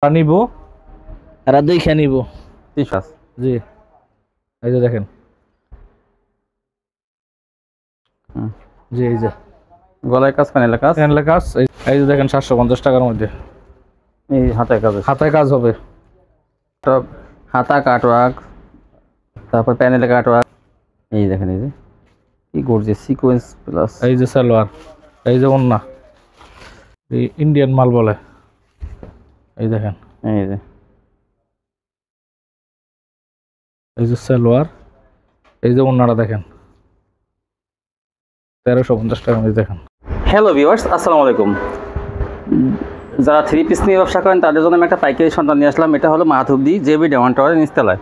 নিব আর দেখে নিব 300 জি। এই যে দেখেন জি, এই যে গলায় কাজ প্যানেলের কাজ এই যে দেখেন 750 টাকার মধ্যে এই হাতায় কাজ হবে। সব হাতা কাটওয়ার্ক, তারপর প্যানেলে কাটওয়ার্ক। এই দেখেন, এই যে কি গর্জিয়াস সিকোয়েন্স প্লাস। এই যে সালোয়ার, এই যে ওন্না, এই ইন্ডিয়ান মাল বলে। এই দেখেন, এই যে এই যে সালোয়ার, এই যে ওন্নাটা দেখেন 1350 টাকার মধ্যে দেখেন। হ্যালো ভিউয়ার্স, আসসালামু আলাইকুম। যারা থ্রি পিস নিয়ে ব্যবসা করেন তাদের জন্য আমি একটা পাইকারি সন্ধান নিয়ে আসলাম। এটা হলো মাধবদী জেবি ডায়মন্ড টাওয়ারের নিচতলায়।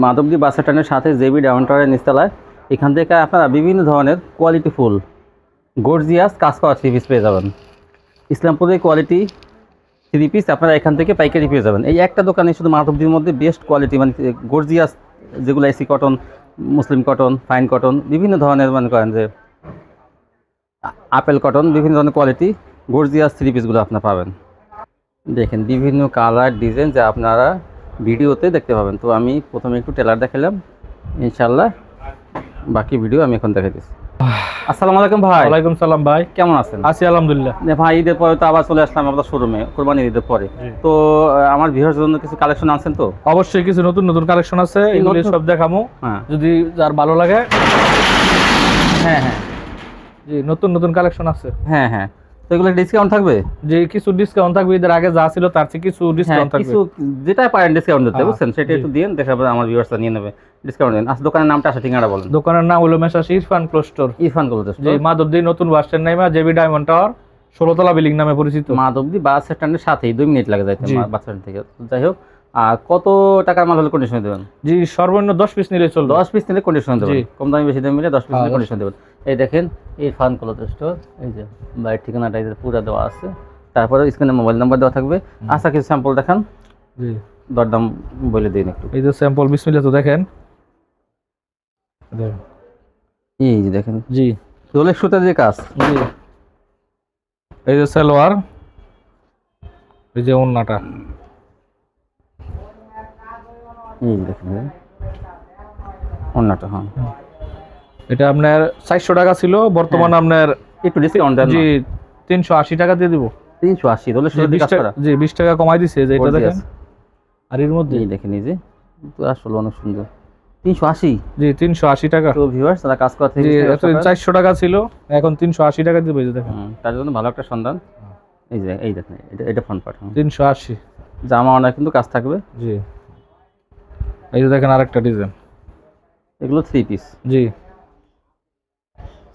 মাধবদী বাস স্ট্যান্ডের সাথে জেবি ডায়মন্ড টাওয়ারের নিচতলায়। এখান থেকে আপনারা বিভিন্ন ধরনের কোয়ালিটি ফুল গর্জিয়াস কাজ করা থ্রি পিস পেয়ে যাবেন। ইসলামপুরের কোয়ালিটি থ্রি পিস আপনারা এখান থেকে পাইকারি পেয়ে যাবেন। এই একটা দোকানে শুধু মাধবদীর মধ্যে বেস্ট কোয়ালিটি, মানে গর্জিয়াস, যেগুলো এসি কটন, মুসলিম কটন, ফাইন কটন, বিভিন্ন ধরনের, মনে করেন যে আপেল কটন, বিভিন্ন ধরনের কোয়ালিটি গর্জিয়াস থ্রি পিসগুলো আপনারা পাবেন। দেখেন বিভিন্ন কালার ডিজাইন যা আপনারা ভিডিওতে দেখতে পাবেন। তো আমি প্রথমে একটু টেলার দেখালাম, ইনশাল্লাহ বাকি ভিডিও আমি এখন দেখে দিচ্ছি। আসসালামু আলাইকুম ভাই। ওয়ালাইকুম সালাম ভাই, কেমন আছেন? আছি আলহামদুলিল্লাহ। ভাই ঈদের পরে তো আবার চলে আসলাম আপনার শোরুমে, কোরবানি ঈদের পরে। তো আমার ভিউয়ারদের জন্য কিছু কালেকশন আনছেন তো? অবশ্যই কিছু নতুন নতুন কালেকশন আছে, এগুলো সব দেখামু। হ্যাঁ, যদি যার ভালো লাগে। হ্যাঁ হ্যাঁ জি, নতুন নতুন কালেকশন আছে। হ্যাঁ হ্যাঁ তো এগুলো ডিসকাউন্ট থাকবে? যে কিছু ডিসকাউন্ট থাকবে, এদের আগে যা ছিল তার চেয়ে কিছু ডিসকাউন্ট থাকবে। কিছু যেটা পারেন ডিসকাউন্ট দিতে, বুঝছেন, সেটা একটু দিন, দেখাবো আমার ভিউয়ার্সরা নিয়ে নেবে। ডিসকাউন্ট দিন। আচ্ছা, দোকানের নামটা আসা ঠিকানাটা বলেন। দোকানের নাম হলো messrs Irfan cloth store. Irfan cloth store, যে মাধবদী নতুন bus stand Naima JB diamond tower 16তলা বিল্ডিং নামে পরিচিত। মাধবদী বাস স্ট্যান্ডের সাথেই 2 মিনিট লাগে যাইতে বাস স্ট্যান্ড থেকে। যাই হোক, আর কত টাকার মাল হলে কন্ডিশন দেবেন? জি, সর্বনিম্ন 10 পিস নিলে চলবে। 10 পিস নিলে কন্ডিশন দেবেন। কম দামি বেশি দামি মিলে 10 পিস নিলে কন্ডিশন দেবেন। এই দেখেন ইরফান ক্লোথ স্টোর, এই যে বাড়ির ঠিকানাটা এই যে পুরো দেওয়া আছে, তারপরে স্ক্রিনে মোবাইল নাম্বার দেওয়া থাকবে। আচ্ছা, কিছু স্যাম্পল দেখান। জি, দরদাম বলে দিন একটু। এই যে স্যাম্পল, বিসমিল্লাহ। তো দেখেন, এই যে দেখেন, জি রোলের সুতা দিয়ে কাজ। জি, এই যে সালোয়ার, এই যে ওন্নাটা, এই দেখেন অন্যটা। হ্যাঁ, এটা আপনার 400 টাকা ছিল, বর্তমানে আপনার একটু ডিসকাউন্ট দেন। জি 380 টাকা দিয়ে দিব। 380 রোলের সুতা দিয়ে কাজ করা। জি 20 টাকা কমাই দিছে। যে এটা দেখেন, আর এর মধ্যে এই দেখেন, এই যে তো আসলে অনেক সুন্দর। 380? জি 380 টাকা। তো ভিউয়ার্স, তারা কাজ করা থেকে 400 টাকা ছিল, এখন 380 টাকা দিবে। এই যে দেখেন, তার জন্য ভালো একটা সন্ধান। এই যে এই দেখেন, এটা ফ্রন্ট পার্ট 380। জামা অনেক কিন্তু কাজ থাকবে। জি, এই যে দেখেন আরেকটা ডিজাইন, এগুলো থ্রি পিস। জি,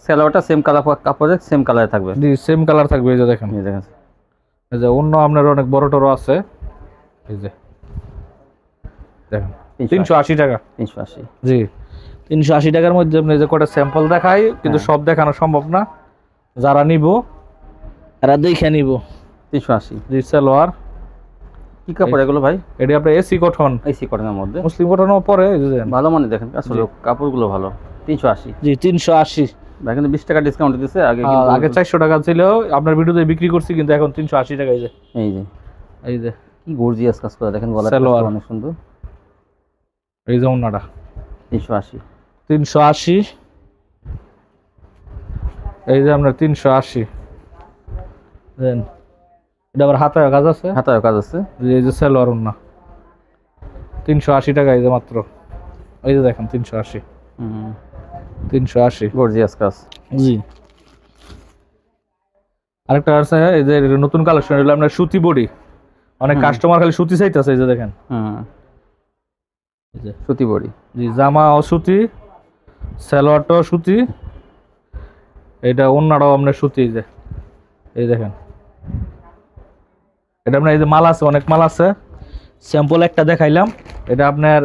সালোয়ারটা সেম কালার, কাপড়ের সেম কালারে থাকবে। জি সেম কালার থাকবে। এই যে দেখেন, এই দেখেন, এই যে অন্য আপনার অনেক বড় টড়ো আছে। এই যে দেখেন 380 টাকা। 380? জি 380 টাকার মধ্যে আপনি যে কটা স্যাম্পল দেখাই, কিন্তু সব দেখানো সম্ভব না। যারা নিব এরা দেখে নিব। 380? জি, সালোয়ার। কি কাপড় এগুলো ভাই? এটি আপনার এসি কটন, এসি কটনের মধ্যে, মুসলিম কটনও পরে। ভালো মানে দেখেন আসলে কাপড়গুলো ভালো। 380? জি 380 ভাই, কিন্তু 20 টাকা ডিসকাউন্ট দিতেছে। আগে 400 টাকা ছিল, আপনার ভিডিওতে বিক্রি করছি, কিন্তু এখন 380 টাকা। এই যে এই যে কি গর্জিয়াস কাজ করা দেখেন, গলাটা অনেক সুন্দর। এই যে ওন্নাটা 380? 380। এই যে আপনার 380 দেন। এটা আবার হাতায় কাজ আছে, হাতায় কাজ আছে। এই যে সালোয়ার ওন্না 380 টাকা। এই যে মাত্র, এই যে দেখেন 380। 380 গর্জিয়াস কাজ। জি, আরেকটা আছে, এই যে নতুন কালেকশন হলো আপনার সুতি বডি। অনেক কাস্টমার খালি সুতি চাইতেছে। এই যে দেখেন, এই যে সুতি বডি। জি, জামা ও সুতি, সালোয়ারটাও সুতি, এটা ওন্নাটাও আপনার সুতি। এই যে এই দেখেন, এটা আপনার এই যে মাল আছে, অনেক মাল আছে। স্যাম্পল একটা দেখাইলাম, এটা আপনার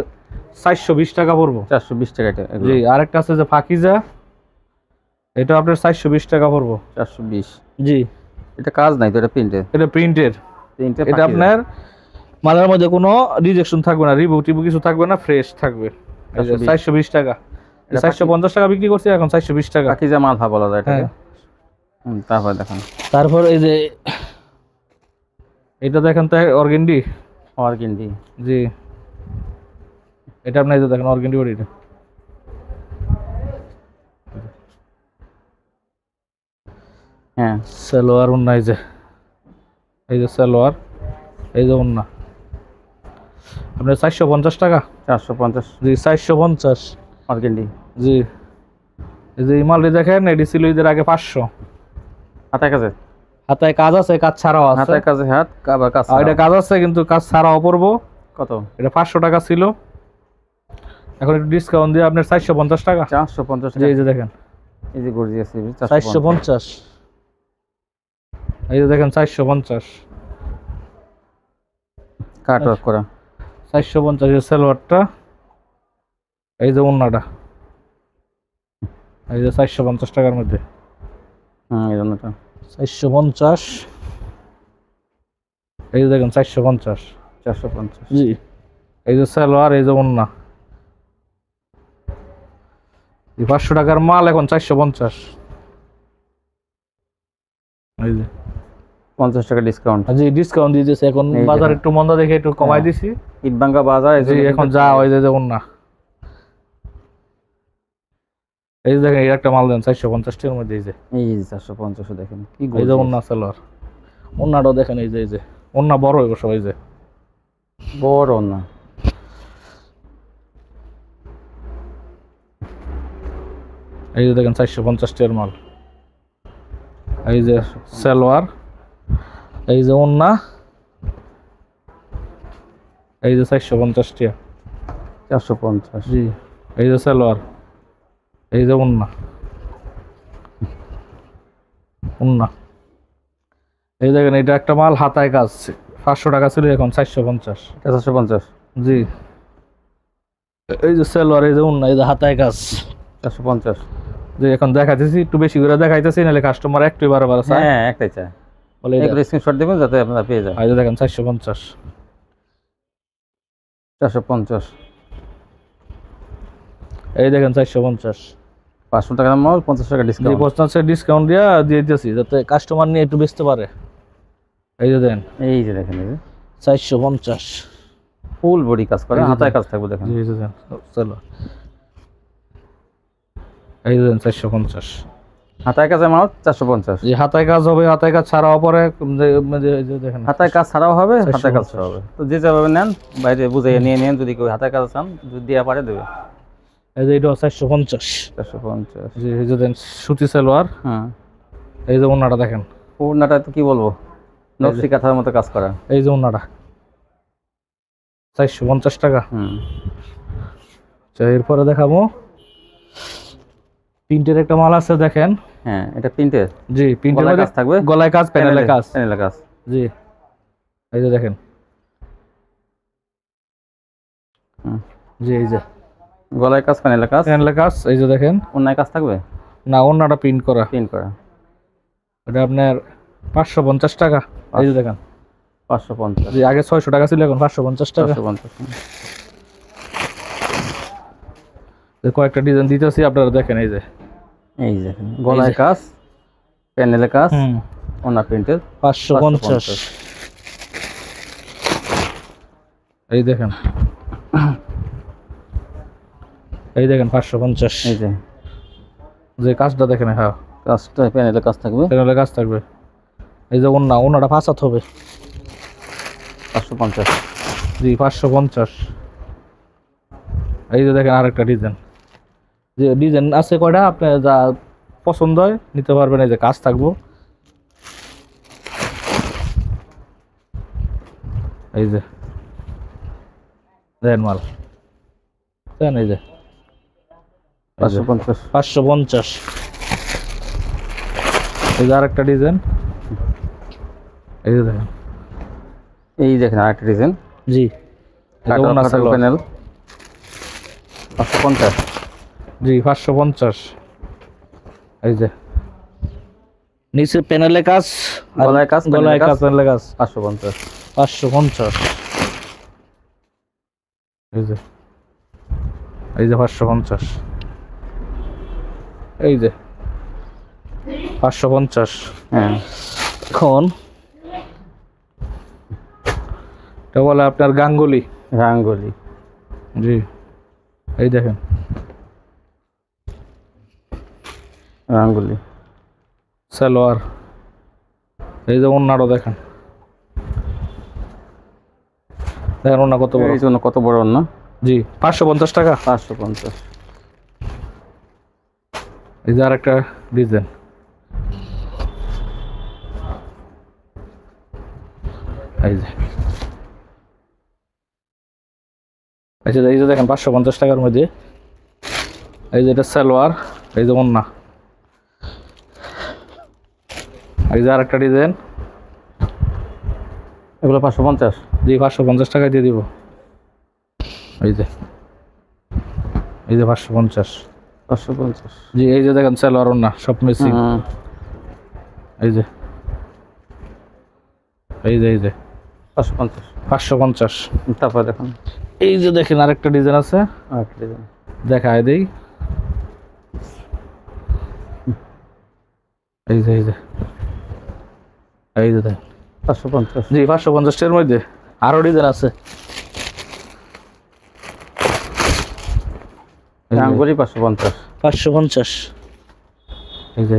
420 টাকা পড়বো। 420 টাকা এটা? জি, আরেকটা আছে যে ফাকিজা, এটা আপনার 420 টাকা পড়বো। 420? জি, এটা কাজ নাই তো, এটা প্রিন্টের? এটা প্রিন্টের। এটা আপনার মালের মধ্যে কোনো রিজেকশন থাকবে না, রিভিউ টিভিউ কিছু থাকবে না, ফ্রেশ থাকবে। 420 টাকা। 450 টাকা বিক্রি করছি, এখন 420 টাকা। ফাকিজা মাল বলা যায় এটাকে। তারপর দেখেন, তারপর এই যে এটা দেখেন তো অর্গেন্ডি। অর্গেন্ডি। জি, এটা আপনি এই যে দেখেন অর্গেন্ডি বডিটা। হ্যাঁ, সালোয়ার ওন্না এই যে সালোয়ার, এই যে ওন্না। আপনার 450 টাকা। 450। জি 450 অর্গেন্ডি। জি। এই যে মালটি দেখেন, এটি ছিল ঈদের আগে 500। হাতায় কাজে, হাতায় কাজ আছে, কাজ ছাড়াও আছে। হাতায় কাজে হাত, আবার কাজ এটা কাজ আছে কিন্তু কাজ ছাড়াও পড়বো। কত? এটা 500 টাকা ছিল, এখন একটু ডিসকাউন্ট দিয়ে আপনার 450 টাকা। 450 জি, এই যে দেখেন, এই যে গর্জিয়াস 450। এই যে দেখেন 450 কাট ওয়ার্ক করা। 450 এর সালোয়ারটা, এই যে ওন্নাটা, এই যে 450 টাকার মধ্যে। এই জন্যটা 450। এই যে দেখেন 450। 450। জি, এই যে সালোয়ার, এই যে ওন্না। 500 টাকার মাল এখন 450। এই যে 50 টাকা ডিসকাউন্ট। জি, ডিসকাউন্ট দিয়ে দিয়েছে এখন। এই বাজার দেখেন। একটু মন্দা দেখে একটু কমাই দিছি। ইটবাঙ্গা বাজার। জি, এখন যা হয় যে ওন্না। এই যে দেখেন, এই একটা মাল দেন 450 টাকার মধ্যে। এই যে 450 দেখেন কি এই যে ওন্না সালোয়ার, ওন্নাটাও দেখেন। এই যে ওন্না বড় হইব সবাই, যে বড় না। এই যে দেখেন 450 টাকার মাল। এই যে সালোয়ার, এই যে ওন্না, এই যে 450 টাকা। 450। জি, এই যে সালোয়ার, এই যে ওন্না। এই দেখেন, এটা একটা মাল হাতায় কাজ 500 টাকা ছিল, এখন 450। 450। জি, এই যে সালোয়ার, এই যে ওন্না, এই যে হাতায় কাজ 450। যে এখন দেখাইতেছি, একটু বেশি করে দেখাইতেছি, নাহলে কাস্টমার একটু বারবার চায়। হ্যাঁ, একটাই চাই। বলে এগুলো স্ক্রিনশট দিবেন যাতে আপনারা পেয়ে যান। এই যে দেখেন 450। 450। এই দেখেন 450। 500 টাকার মাল 50 টাকা জি, ডিসকাউন্ট। 50 ডিসকাউন্ট দিয়ে দিতেছি যাতে কাস্টমার নিয়ে একটু বেচতে পারে। এই যে দেন, এই যে দেখেন, এই যে 450। ফুল বডি কাজ করে, এই যে হাতায় কাজ থাকবে দেখেন। জি, এই যে দেন, চলো। এই যে দেন 450। হাতায় কাজে মাল 450। জি, হাতায় কাজ হবে, হাতায় কাজ ছাড়াও পরে। এই যে দেখেন, হাতায় কাজ ছাড়াও হবে, হাতায় কাজ 450 ছাড়াও হবে। তো যে যেভাবে নেন বাইরে বুঝাইয়ে নিয়ে নেন, যদি কেউ হাতায় কাজ চান যদি দেওয়া পারে দেবে। এই যে এটা 450। 450। জি, এই যে দেন সুতি সালোয়ার, হ্যাঁ, এই যে ওন্নাটা দেখেন, ওড়নাটা তো কি বলবো, নকশি কাঁথার মতো কাজ করা। এই যে ওন্নাটা 450 টাকা। আচ্ছা, এরপরে দেখাবো প্রিন্টের একটা মাল আছে, দেখেন। হ্যাঁ, এটা প্রিন্টের। জি, প্রিন্টের গলায় মধ্যে কাজ থাকবে, গলায় কাজ, প্যানেলে কাজ। প্যানেলে কাজ। জি, এই যে দেখেন। জি, এই যে গলায় কাজ, প্যানেলে কাজ, প্যানেলে কাজ। এই যে দেখেন, ওড়নায় কাজ থাকবে না ওন্নাটা প্রিন্ট করা। প্রিন্ট করা। এটা আপনার 550 টাকা। এই যে দেখেন, 550। জি, আগে 600 টাকা ছিল, এখন 550 টাকা। 550। কয়েকটা ডিজাইন দিতেছি, আপনারা দেখেন। এই যে এই যে দেখেন, গলায় কাজ, প্যানেলে কাজ, ওড়না প্রিন্টের। 550। এই দেখেন, এই দেখেন 550। এই যে যে কাজটা দেখেন, হ্যাঁ কাজটা প্যানেলে কাজ থাকবে, প্যানেলে কাজ থাকবে। এই যে ওন্নাটা 5 হাত হবে। 550। জি, 550। এই যে দেখেন আরেকটা ডিজাইন। যে ডিজাইন আছে কয়টা, আপনার যা পছন্দ হয় নিতে পারবেন। এই যে কাজ থাকবো, এই যে দেন মাল দেন। এই যে 550। 550। এই যে আরেকটা ডিজাইন। এই যে দেখেন, এই দেখেন আরেকটা ডিজাইন। জি, প্যানেল 550। জি, 550। এই যে নিচে প্যানেলে কাজ, গলায় কাজ, গলায় কাজ, প্যানেলে কাজ। 550। 550। এই যে 550। এই যে 550। হ্যাঁ, এখন এটা বলে আপনার গাঙ্গুলি। গাঙ্গুলি, জি এই দেখেন গাঙ্গুলি সালোয়ার। এই যে ওন্নাটা দেখেন, দেখেন ওন্না কত বড়। এই জন্য কত বড় না। জি 550 টাকা। 550। এই যে আরেকটা ডিজাইন, এই যে আচ্ছা এই যে দেখেন 550 টাকার মধ্যে। এই যে এটা সালোয়ার, এই যে ওন্না। এই যে আরেকটা ডিজাইন, এগুলো 550। জি 550 টাকায় দিয়ে দিব। এই যে 550। 550। জি এই যে দেখেন সালোয়ার ওন্না সব মিক্সিং। এই যে 550। 550। তারপর দেখুন, এই যে দেখেন আরেকটা ডিজাইন আছে, আরেকটা ডিজাইন দেখায় দেই। এই যে দেখেন 550। জি 550 এর মধ্যে আরো ডিজাইন আছে। গাঙ্গুলি 550। 550। এই যে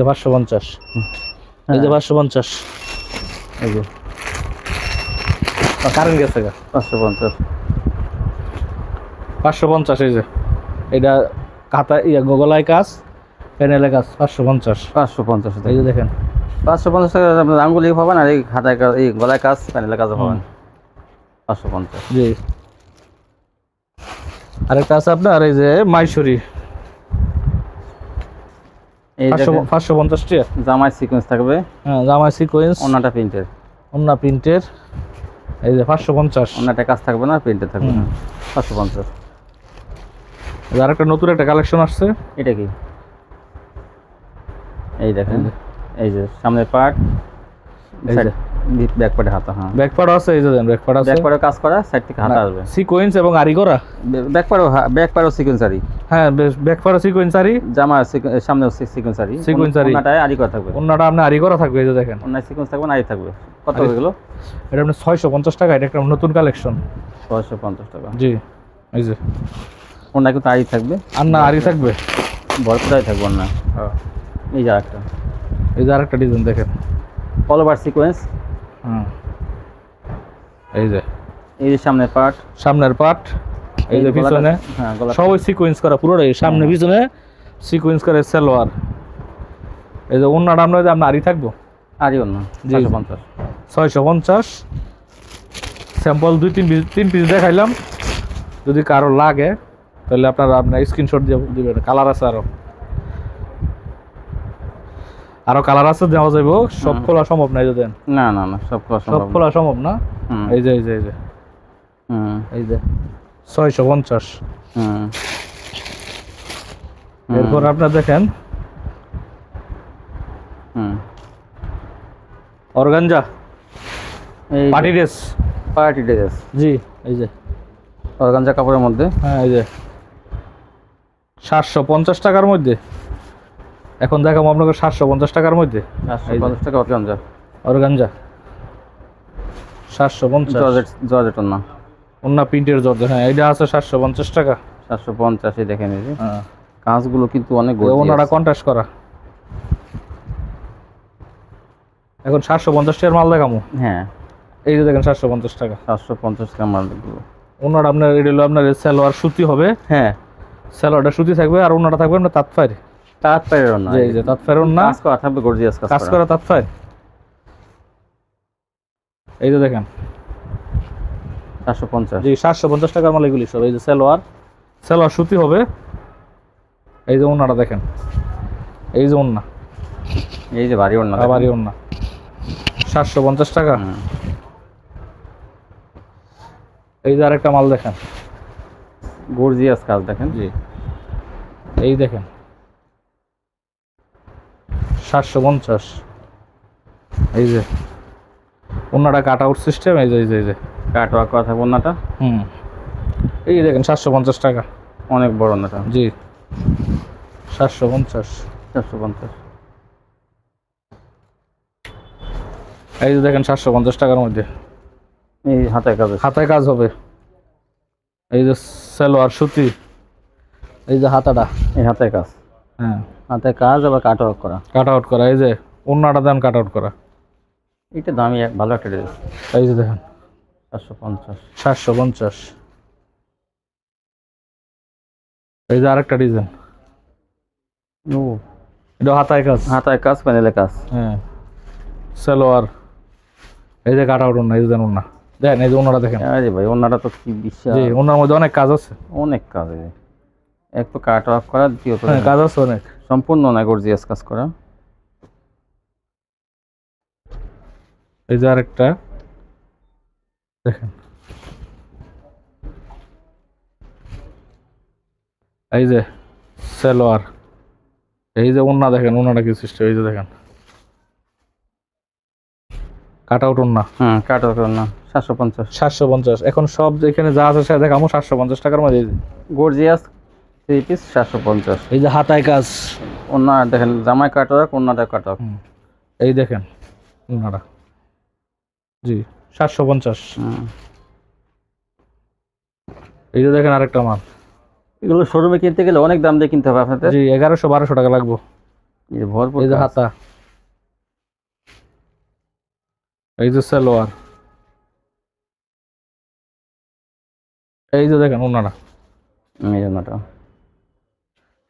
550। এই যে 550। এই যে কারেন্ট গেছে গা। 550। 550। এই যে এটা কাতা গলায় কাজ, প্যানেলে কাজ। 550। 550। এই যে দেখেন 550 টাকা আপনার আঙ্গুলি পাবেন, আর এই খাতায় কাজ, এই গলায় কাজ, প্যানেলের কাজও পাবেন। 550। জি আরেকটা আছে আপনার এই যে মাইসুরি, এই 550 টাকা। জামাই সিকোয়েন্স থাকবে, হ্যাঁ জামাই সিকোয়েন্স, ওনাটা প্রিন্টের। ওন্না প্রিন্টের। এই যে 550। ওনাটা কাজ থাকবে না, প্রিন্টের থাকবে না। 550। আরেকটা নতুন একটা কালেকশন আসছে। এটা কি? এই দেখেন, এই যে সামনের পার্ট, ব্যাক পার্টে হাতা। হ্যাঁ ব্যাক পার্ট আছে, এই যে দেন ব্যাক পার্ট আছে, ব্যাক পার্টে কাজ করা, সাইড থেকে হাতা আসবে। সিকোয়েন্স এবং আরি করা। ব্যাক পার্টও সিকোয়েন্সারি। হ্যাঁ ব্যাক পার্ট সিকোয়েন্স আরি, জামা সামনে সিকোয়েন্সারি। সিকোয়েন্সারি ওনাটায় আরি করা থাকবে, ওন্নাটা আপনি আরি করা থাকবে। এই যে দেখেন ওনায় সিকোয়েন্স থাকবে না, আরি থাকবে। কত হয়ে গেল? এটা আপনি 650 টাকা। এটা একটা নতুন কালেকশন। 650 টাকা। জি এই যে ওনায় কিন্তু আরি থাকবে, আর না আরি থাকবে, ভরপুরাই থাকবে না। হ্যাঁ এই যে আরেকটা, এই যে আরেকটা ডিজাইন দেখেন, অল ওভার সিকোয়েন্স। হ্যাঁ এই যে সামনের পার্ট, সামনের পার্ট, এই যে পিছনে, হ্যাঁ গলা সবই সিকোয়েন্স করা পুরোটাই, সামনে পিছনে সিকোয়েন্স করে সালোয়ার। এই যে ওন্নাটা আমরা আপনার আরি থাকবো, আরি ওন্না। 650। 650। স্যাম্পল 2-3 পিস দেখাইলাম, যদি কারো লাগে তাহলে আপনারা আপনার স্ক্রিনশট দিয়ে দিবেন। কালার আছে আরো কালার আছে, দেওয়া যাবে। সব খোলা সম্ভব না, এই যে দেন। না না না, সব খোলা সম্ভব না। এই যে 650। এরপর আপনার দেখেন organza party dress. Party dress, জি এই যে অর্গানজা কাপড়ের মধ্যে। হ্যাঁ এই যে 750 টাকার মধ্যে। এখন দেখাবো আপনাকে 750 টাকার মধ্যে। 750 টাকা অর্গানজা। অর্গানজা 750। জর্জেট না, ওন্না প্রিন্টের জর্জেট। হ্যাঁ এটা আছে 750 টাকা। 750 দেখেন। এই যে হ্যাঁ কাজগুলো কিন্তু অনেক ওনারা কন্ট্রাস্ট করা। এখন 750 টাকার মাল দেখামু। হ্যাঁ এই যে দেখেন 750 টাকা। 750 টাকা মালগুলো। ওনারা আপনার এটা হলো আপনার সালোয়ার সুতি হবে। হ্যাঁ সালোয়ারটা সুতি থাকবে, আর ওনাটা থাকবে আপনার তাঁতফার। তাঁতপাড়ের না, এই যে তাঁতফার ওন্না, কাজ করা থাকবে, গর্জিয়াস কাজ করা তাঁতফার। এই যে দেখেন 750। জি 750 টাকার মাল এগুলি সব। এই যে সালোয়ার সুতি হবে। এই যে ওন্নাটা দেখেন, এই যে ওন্না, এই যে ভারী ওন্না, ভারী ওন্না। 750 টাকা। এই যে আরেকটা মাল দেখেন, গর্জিয়াস কাজ দেখেন। জি এই দেখেন 750। এই যে ওন্নাটা কাট আউট সিস্টেম। এই যে কাটওয়ার্ক করা থাকবে ওন্নাটা। এই দেখেন 750 টাকা। অনেক বড় ওন্নাটা। জি 750। 750। এই যে দেখেন 750 টাকার মধ্যে এই হাতায় কাজ, হাতায় কাজ হবে। এই যে সালোয়ার সুতি, এই যে হাতাটা, এই হাতায় কাজ, হ্যাঁ হাতায় কাজ আবার কাট ওয়ার্ক করা, কাট আউট করা। এই যে ওন্নাটা দেন কাট আউট করা। এটা দামি ভালো একটা ড্রেস। এই যে দেখেন 750, 750। এই যে আরেকটা ডিজাইন, ও এটা হাতায় কাজ, হাতায় কাজ, প্যানেলে কাজ, হ্যাঁ সালোয়ার। এই যে কাট আউট ওন্না, এই যে দেন ওন্না, দেখেন এই যে ওন্নাটা দেখেন। আরে ভাই ওনাটা তো কি বিশাল, জি ওন্নার মধ্যে অনেক কাজ আছে, অনেক কাজ। এক তো কাট ওয়ার্ক করা, দ্বিতীয়ত হ্যাঁ কাজ আছে অনেক। সম্পূর্ণ না গর্জিয়াস কাজ করা। এই যে আরেকটা দেখেন, এই যে সালোয়ার। এই যে ওন্না দেখেন, ওন্নাটা কি সিস্টেম, এই যে দেখেন কাট আউট ওন্না। কাট ওয়ার্ক না 750, 750। এখন সব এখানে যা আছে সেটা দেখামো 750 টাকার মধ্যে। এই যে গর্জিয়াস 3 পিস 750। এই যে হাতায় কাজ, ওনা দেখেন জামায় কাট ওয়ার্ক, ওনাটা কাট ওয়ার্ক। এই দেখেন ওন্নাটা, জি 750। এই যে দেখেন আরেকটা মাল, এগুলো শোরুমে কিনতে গেলে অনেক দাম দিয়ে কিনতে হবে আপনাদের। জি 1100-1200 টাকা লাগবে। এই যে ভরপুর এই যে কাজ। হাতা, এই যে সালোয়ার। এই যে দেখেন ওন্নাটা, এই যে ওনাটা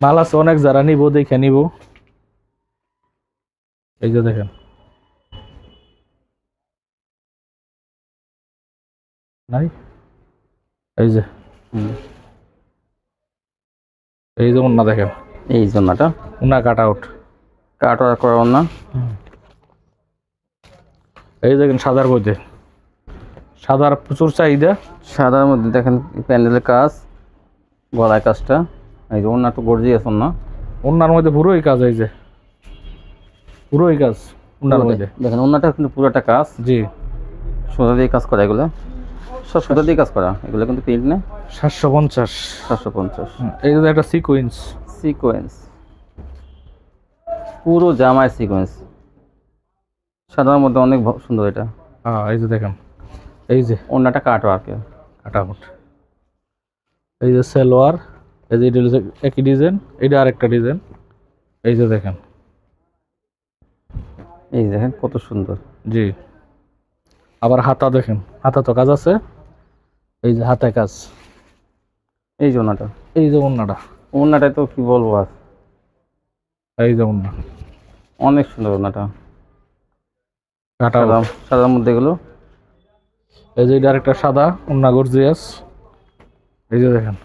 মাল আছে অনেক, যারা নিবো দেখে নিব। এই যে দেখেন নাই, এই যে এই যে ওন্না দেখেন, এই যে ওনাটা ওন্না কাট আউট, কাট ওয়ার্ক করা ওনা। এই দেখেন সাদার মধ্যে, সাদার প্রচুর চাহিদা। সাদার মধ্যে দেখেন প্যানেলের কাজ, গলায় কাজটা। এই যে ওনা তো গর্জিয়াস ওনা, ওন্নার মধ্যে পুরোই কাজ, এই যে পুরোই কাজ ওন্নার মধ্যে। দেখেন ওনাটা কিন্তু পুরোটা কাজ, জি সুতা দিয়ে কাজ করা, এগুলো সব সুতা দিয়ে কাজ করা, এগুলো কিন্তু প্রিন্ট না। 750। 750 এই যে একটা সিকোয়েন্স, সিকোয়েন্স, পুরো জামায় সিকোয়েন্স, সাদার মধ্যে অনেক সুন্দর এটা। হ্যাঁ এই যে দেখেন, এই যে ওনাটা কাট ওয়ার্কে কাট আউট। এই যে সালোয়ার, এই যে এটা হচ্ছে একই ডিজাইন, এটা আরেকটা ডিজাইন। এই যে দেখেন, এই দেখেন কত সুন্দর। জি আবার হাতা দেখেন, হাতা তো কাজ আছে। এই যে হাতায় কাজ, এই যে ওনাটা, এই যে ওন্নাটা, ওনাটাই তো কি বলবো আর, এই যে ওন্না অনেক সুন্দর ওনাটা, কাট আউট। সাদার মধ্যে এগুলো। এই যে এটা আরেকটা সাদা ওন্না গর্জিয়াস। এই যে দেখেন,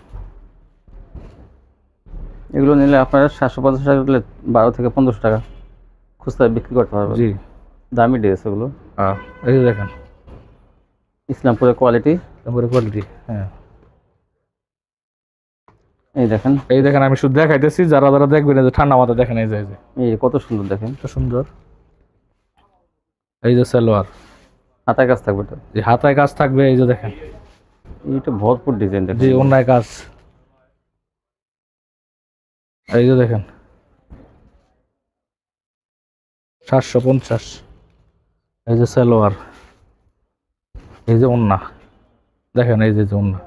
এগুলো নিলে আপনারা 750 টাকা দিলে 12 থেকে 1500 টাকা খুচরা বিক্রি করতে পারবেন। জি দামি ড্রেস এগুলো। হ্যাঁ এই যে দেখেন ইসলামপুরের কোয়ালিটি, তারপরে কোয়ালিটি। হ্যাঁ এই দেখেন, এই দেখেন আমি শুধু দেখাইতেছি, যারা যারা দেখবেন এই যে ঠান্ডা মাথা দেখেন। এই যে এই কত সুন্দর দেখেন, কত সুন্দর। এই যে সালোয়ার, হাতায় কাজ থাকবে এটা, যে হাতায় কাজ থাকবে। এই যে দেখেন, এইটা ভরপুর ডিজাইন দেখেন। জি অন্যায় কাজ। এই যে দেখেন 750। এই যে সালোয়ার, এই যে ওন্না দেখেন, এই যে ওন্না।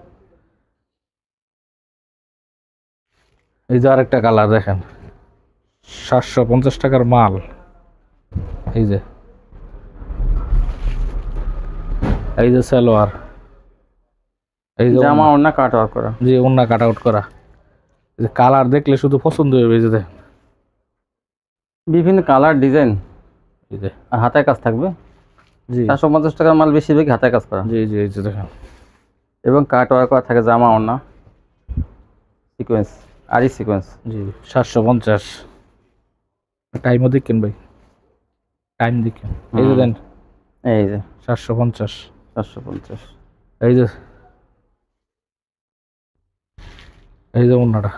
এই যে আরেকটা কালার দেখেন, 750 টাকার মাল। এই যে এই যে সালোয়ার, এই যে জামা ওনা কাট ওয়ার্ক করা, জি ওন্না কাট আউট করা। এই যে কালার দেখলে শুধু পছন্দ হবে। এই যে দেখেন বিভিন্ন কালার ডিজাইন, এই যে আর হাতায় কাজ থাকবে। জি 750 টাকার মাল বেশিরভাগই হাতায় কাজ করা, জি জি এই যে দেখেন, এবং কাট ওয়ার্ক করা থাকে জামা ওনা সিকোয়েন্স, আরই সিকোয়েন্স। জি 750। টাইমও দেখেন ভাই, টাইম দেখেন। এই যে দেন এই যে 750। 750, এই যে এই যে ওন্নাটা,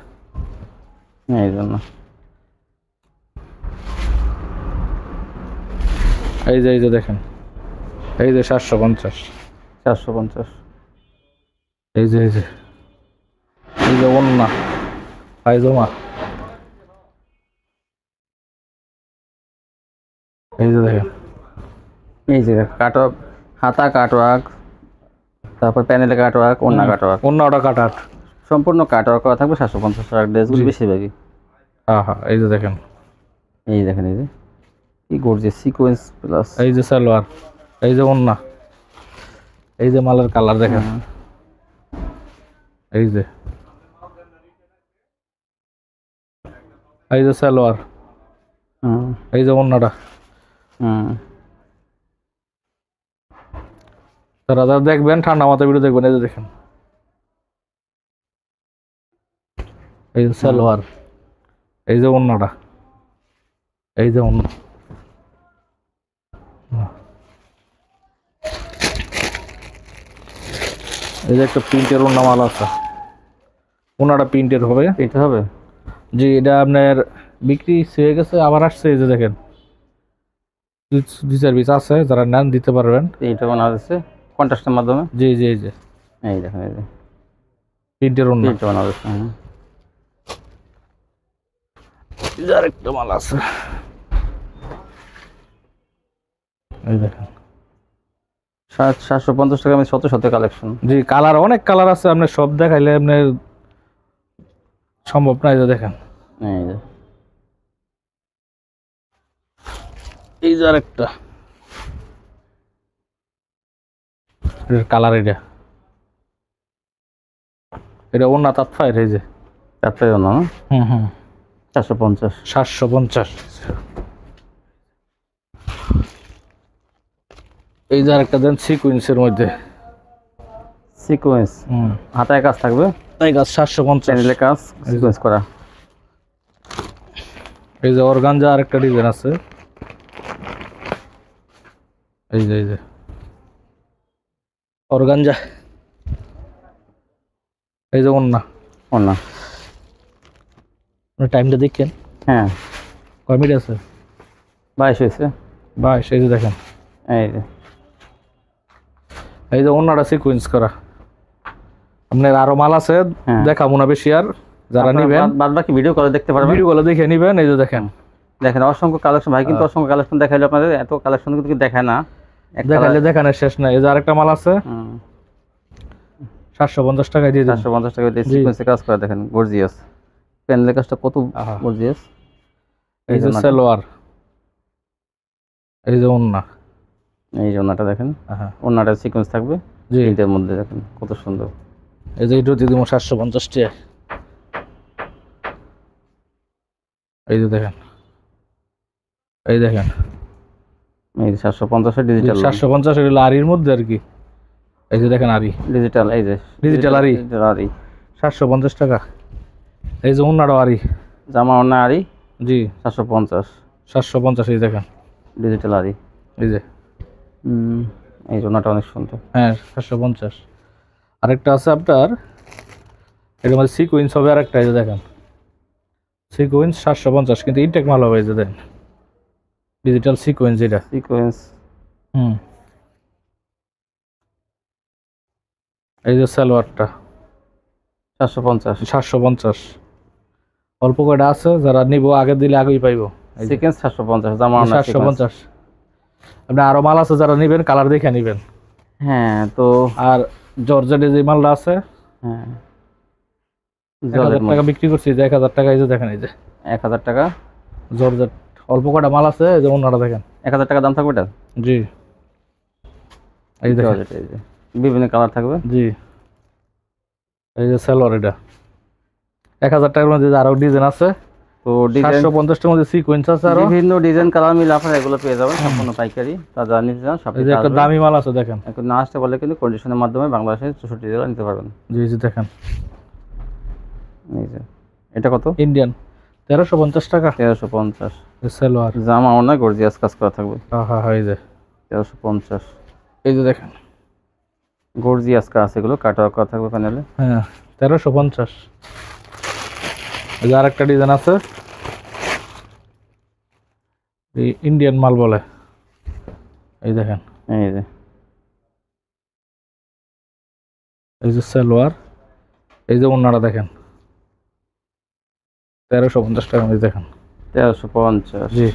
এই জন্য এই যে দেখেন, এই যে 750। 750, এই যে এই যে ওন্না পায়জামা। এই যে দেখেন এই যে কাটওয়ার্ক, হাতা কাটওয়ার্ক, তারপর প্যানেলে কাটওয়ার্ক, ওন্না কাটওয়ার্ক, অন্যটা কাটার সম্পূর্ণ কাটওয়ার্ক করা থাকবে 750 টাকা। ড্রেসগুলি বেশিরভাগই হ্যাঁ এই যে দেখেন, এই দেখেন, এই যে কি গর্জিয়াস সিকোয়েন্স প্লাস, এই যে সালোয়ার, এই যে ওন্না, এই যে মালের কালার দেখেন, এই যে সালোয়ার, এই যে ওন্নাটা। তারা যারা দেখবেন ঠান্ডা মাথায় ভিডিও দেখবেন, এই যে দেখেন, এই যে সালোয়ার, এই যে ওন্নাটা, এই যে ওন্না। এই যে একটা প্রিন্টের ওন্না মাল আছে, ওন্নাটা প্রিন্টের হবে। এটা হবে জি, এটা আপনার বিক্রি হয়ে গেছে, আবার আসছে। এই যে দেখেন, 2-4 পিস আছে, যারা নেন দিতে পারবেন। এইটা বানা হচ্ছে কন্ট্রাস্টের মাধ্যমে। জি জি, এই যে এই দেখেন, এই যে প্রিন্টের ওন্না। এইটা বানা হচ্ছে। আরেকটা মাল আছে, এই দেখেন 750 টাকা আমি শত শত কালেকশন। জি, কালার অনেক কালার আছে, আপনি সব দেখাইলে আপনি সম্ভব না। এই যে দেখেন, এই যে এই যে আরেকটা কালার, এটা ওন্না তাৎফায়ের। এই যে চারটাই বানা না, 450। 750। এই যে আরেকটা দেন সিকুয়েন্সের মধ্যে, সিকোয়েন্স হাতায় কাজ থাকবে, এই গাছ 750। প্যানেলে কাজ সিকোয়েন্স করা। এই যে অর্গানজা আরেকটা ডিজাইন আছে, এই যে অর্গানজা, এই যে ওন্না। ওন্না টাইমটা দেখেন, হ্যাঁ কয় মিনিট আছে? 22 হয়েছে। 22। এই যে দেখেন, এই যে ওন্নাটা সিকুয়েন্স করা। আপনার আরো মাল আছে, দেখাবো না বেশি। আর যারা নিবেন বাদ বাকি ভিডিও করে দেখতে পারবেন, ভিডিও গুলো দেখে নিবেন। এই যে দেখেন, অসংখ্য কালেকশন। ভাই কিন্তু অসংখ্য কালেকশন দেখাইলো, আপনাদের এত কালেকশন কিন্তু দেখায় না, দেখাইলে দেখানোর শেষ নাই। এই যে আরেকটা মাল আছে, 750 টাকায় দিয়ে দিন। 750 টাকা দিয়ে সিকোয়েন্সে কাজ করা। দেখেন গর্জিয়াস, প্যানেলের কাজটা কত গর্জিয়াস। এই যে সালোয়ার, এই যে ওন্না, এই যে ওন্নাটা দেখেন, ওন্নাটা সিকোয়েন্স থাকবে জি, এটার মধ্যে দেখেন কত সুন্দর। এই যে এটা দিয়ে দিব 750 টাকা। এই যে দেখেন, এই দেখেন, এই 750 ডিজিটাল, 750 হলো আরির মধ্যে আর কি। এই যে দেখেন আরি ডিজিটাল, এই যে ডিজিটাল আরি, 750 টাকা। এই যে ওন্নাটা আরি, জামা ওন্না আরি, জি 750। এই দেখেন ডিজিটাল আরি, এই যে এই ওন্নাটা অনেক সুন্দর। হ্যাঁ 750। আরেকটা আছে আপনার, এটার মধ্যে সিকোয়েন্স হবে আরেকটা। এই যে দেখেন সিকোয়েন্স 750, কিন্তু ইনটেক মাল হবে। এই যে দেখেন ডিজিটাল সিকোয়েন্স, এটা সিকোয়েন্স। এই যে সালোয়ারটা 750। অল্প কয়টা আছে, যারা নিব আগে দিলে আগেই পাইবো। সিকোয়েন্স 750, জামা ওন্না 750। আপনি আরো মাল আছে, যারা নিবেন কালার দেখে নিবেন। হ্যাঁ তো আর জর্জেটে যে মালটা আছে, হ্যাঁ 1000 টাকা বিক্রি করছি, যে 1000 টাকা। এই যে দেখেন, এই যে 1000 টাকা জর্জেট, অল্প কয়টা মাল আছে। এই যে ওন্নাটা দেখেন, 1000 টাকা দাম থাকবে এটা। জি এই দেখেন, এই যে বিভিন্ন কালার থাকবে। জি এই যে সালোয়ার, এটা 1000 টাকার মধ্যে আরো ডিজাইন আছে। তো ডিজাইন 750 টাকার মধ্যে সিকোয়েন্স আছে, আরো বিভিন্ন ডিজাইন কালার মিলে আপনারা এগুলো পেয়ে যাবেন সম্পূর্ণ পাইকারি। তা জানি যান সব। এই যে একটা দামি মাল আছে দেখেন, এখন না আসতে বলে কিন্তু কন্ডিশনের মাধ্যমে বাংলাদেশের 64 জেলা নিতে পারবেন। জি জি দেখেন, এই যে এটা কত? ইন্ডিয়ান 1350 টাকা। 1350 সালোয়ার, জামা অনেক গর্জিয়াস কাজ করা থাকবে। হ্যাঁ এই যে 1350। এই যে দেখেন গর্জিয়াস কাজ, এগুলো কাটওয়ার্ক করা থাকবে প্যানেলে। হ্যাঁ 1350। এই যে আরেকটা ডিজাইন আছে, এই ইন্ডিয়ান মাল বলে। এই দেখেন, এই যে সালোয়ার, এই যে ওন্নাটা দেখেন 1350 টাকা মধ্যে দেখেন। 1350। জি।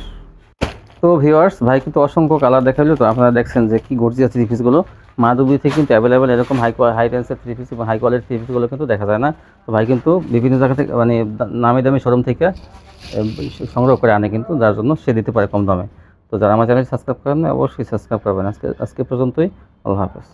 তো তো ভিউয়ার্স, ভাই কিন্তু অসংখ্য কালার দেখালো, তো আপনারা দেখছেন যে কি গর্জিয়াস থ্রি পিসগুলো মাধবী থেকে কিন্তু অ্যাভেলেবেল এরকম হাই রেঞ্জের থ্রি পিস এবং হাই কোয়ালিটির থ্রি পিসগুলো কিন্তু দেখা যায় না। তো ভাই কিন্তু বিভিন্ন জায়গা থেকে মানে নামি দামি শোরুম থেকে সংগ্রহ করে আনে কিন্তু, যার জন্য সে দিতে পারে কম দামে। তো যারা আমার চ্যানেল সাবস্ক্রাইব করেন না অবশ্যই সাবস্ক্রাইব করবেন। আজকে পর্যন্তই, আল্লাহ হাফেজ।